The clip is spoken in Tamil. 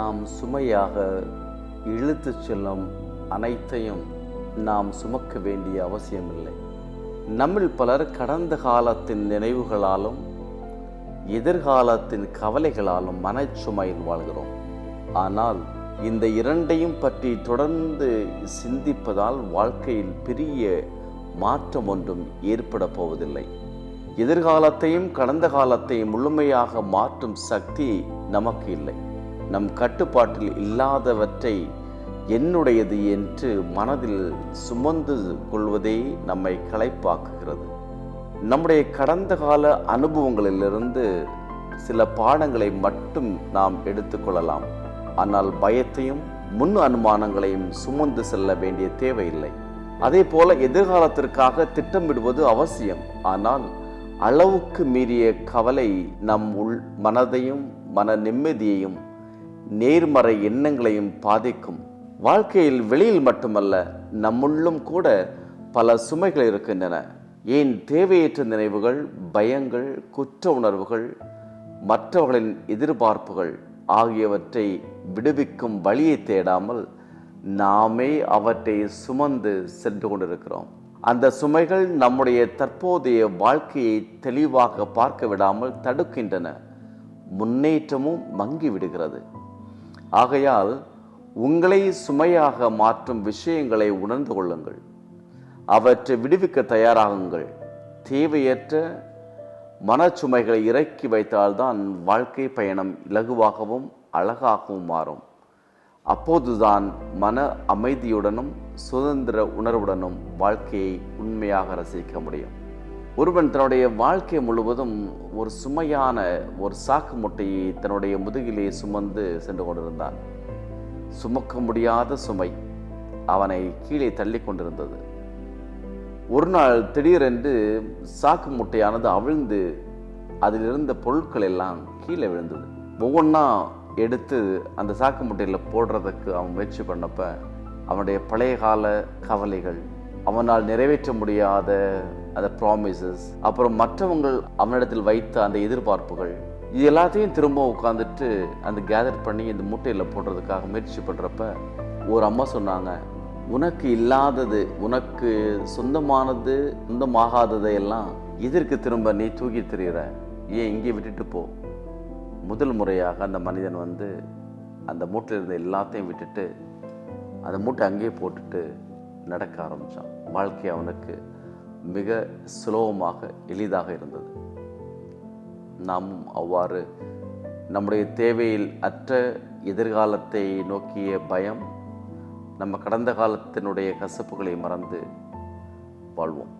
நாம் சுமையாக இழுத்துச் செல்லும் அனைத்தையும் நாம் சுமக்க வேண்டிய அவசியமில்லை. நம்மில் பலர் கடந்த காலத்தின் நினைவுகளாலும் எதிர்காலத்தின் கவலைகளாலும் மனச்சுமையில் வாழ்கிறோம். ஆனால் இந்த இரண்டையும் பற்றி தொடர்ந்து சிந்திப்பதால் வாழ்க்கையில் பெரிய மாற்றம் ஒன்றும் ஏற்பட போவதில்லை. எதிர்காலத்தையும் கடந்த காலத்தையும் முழுமையாக மாற்றும் சக்தி நமக்கு இல்லை. நம் கட்டுப்பாட்டில் இல்லாதவற்றை என்னுடையது என்று மனதில் சுமந்து கொள்வதே நம்மை களைப்பாக்குகிறது. நம்முடைய கடந்த கால அனுபவங்களிலிருந்து சில பாடங்களை மட்டும் நாம் எடுத்துக்கொள்ளலாம். ஆனால் பயத்தையும் முன் அனுமானங்களையும் சுமந்து செல்ல வேண்டிய தேவையில்லை. அதே போல எதிர்காலத்திற்காக திட்டமிடுவது அவசியம். ஆனால் அளவுக்கு மீறிய கவலை நம் மனதையும் மன நிம்மதியையும் நேர்மறை எண்ணங்களையும் பாதிக்கும். வாழ்க்கையில் வெளியில் மட்டுமல்ல, நம்முள்ளும் கூட பல சுமைகள் இருக்கின்றன. ஏன் தேவையற்ற நினைவுகள், பயங்கள், குற்ற உணர்வுகள், மற்றவர்களின் எதிர்பார்ப்புகள் ஆகியவற்றை விடுவிக்கும் வழியை தேடாமல் நாமே அவற்றை சுமந்து சென்று கொண்டிருக்கிறோம். அந்த சுமைகள் நம்முடைய தற்போதைய வாழ்க்கையை தெளிவாக பார்க்க விடாமல் தடுக்கின்றன. முன்னேற்றமும் மங்கி விடுகிறது. ஆகையால் உங்களை சுமையாக மாற்றும் விஷயங்களை உணர்ந்து கொள்ளுங்கள். அவற்றை விடுவிக்க தயாராகுங்கள். தேவையற்ற மனச்சுமைகளை இறக்கி வைத்தால்தான் வாழ்க்கை பயணம் இலகுவாகவும் அழகாகவும் மாறும். அப்போதுதான் மன அமைதியுடனும் சுதந்திர உணர்வுடனும் வாழ்க்கையை உண்மையாக ரசிக்க முடியும். ஒருவன் தன்னுடைய வாழ்க்கை முழுவதும் ஒரு சுமையான ஒரு சாக்கு மூட்டையை தன்னுடைய முதுகிலே சுமந்து சென்று கொண்டிருந்தான். சுமக்க முடியாத சுமை அவனை கீழே தள்ளி கொண்டிருந்தது. ஒரு நாள் திடீரென்று சாக்கு மூட்டையானது அவிழ்ந்து அதிலிருந்த பொருட்கள் எல்லாம் கீழே விழுந்தது. ஒவ்வொன்றா எடுத்து அந்த சாக்கு மூட்டையில் போடுறதுக்கு அவன் முயற்சி பண்ணப்ப அவனுடைய பழைய கால கவலைகள், அவனால் நிறைவேற்ற முடியாத அந்த ப்ராமிசஸ், அப்புறம் மற்றவங்கள் அவனிடத்தில் வைத்த அந்த எதிர்பார்ப்புகள், இது எல்லாத்தையும் திரும்ப உட்காந்துட்டு அந்த கேதர் பண்ணி இந்த மூட்டையில் போடுறதுக்காக முயற்சி பண்ணுறப்ப ஒரு அம்மா சொன்னாங்க, உனக்கு இல்லாதது, உனக்கு சொந்தமானது, சொந்தமாகாததையெல்லாம் இதற்கு திரும்ப நீ தூக்கி திரிகிற, ஏன் இங்கே விட்டுட்டு போ. முதல் முறையாக அந்த மனிதன் அந்த மூட்டையில் இருந்த எல்லாத்தையும் விட்டுட்டு அந்த மூட்டை அங்கேயே போட்டுட்டு நடக்க ஆரம்பித்தான். வாழ்க்கை அவனுக்கு மிக சுலபமாக எளிதாக இருந்தது. நாமும் அவ்வாறு நம்முடைய தேவையில் அற்ற எதிர்காலத்தை நோக்கிய பயம், நம்ம கடந்த காலத்தினுடைய கசப்புகளை மறந்து வாழ்வோம்.